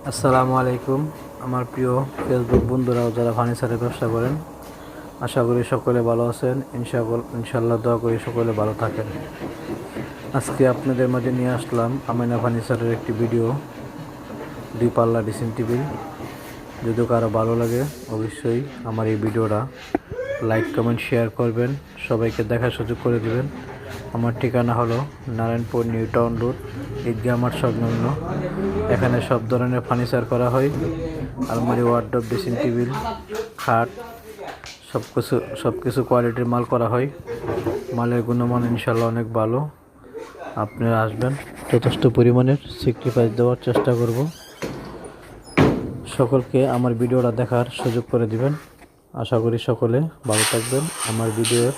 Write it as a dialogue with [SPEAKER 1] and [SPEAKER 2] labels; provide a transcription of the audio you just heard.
[SPEAKER 1] আসসালামু আলাইকুম। আমার প্রিয় ফেসবুক বন্ধুরাও যারা ফার্নিচারের ব্যবসা করেন, আশা করি সকলে ভালো আছেন। ইনশাল্লাহ দোয়া করি সকলে ভালো থাকেন। আজকে আপনাদের মাঝে নিয়ে আসলাম আমিনা ফার্নিচারের একটি ভিডিও, 2 পাল্লা ড্রেসিং টেবিল। যদি কারো ভালো লাগে অবশ্যই আমার এই ভিডিওটা লাইক কমেন্ট শেয়ার করবেন, সবাইকে দেখার সুযোগ করে দিবেন। আমার ঠিকানা হলো নারায়ণপুর নিউ টাউন রোড, ঈদগাহ মাঠ সংলগ্ন। এখানে সব ধরনের ফার্নিচার করা হয়, আলমারি, ওয়ার্ডরোব, ড্রেসিং টেবিল, খাট, সব কিছু কোয়ালিটির মাল করা হয়। মালের গুণমান ইনশাল্লাহ অনেক ভালো। আপনারা আসবেন, যথেষ্ট পরিমাণের স্যাক্রিফাইস দেওয়ার চেষ্টা করব। সকলকে আমার ভিডিওটা দেখার সুযোগ করে দিবেন। আশা করি সকলে ভালো থাকবেন। আমার ভিডিওর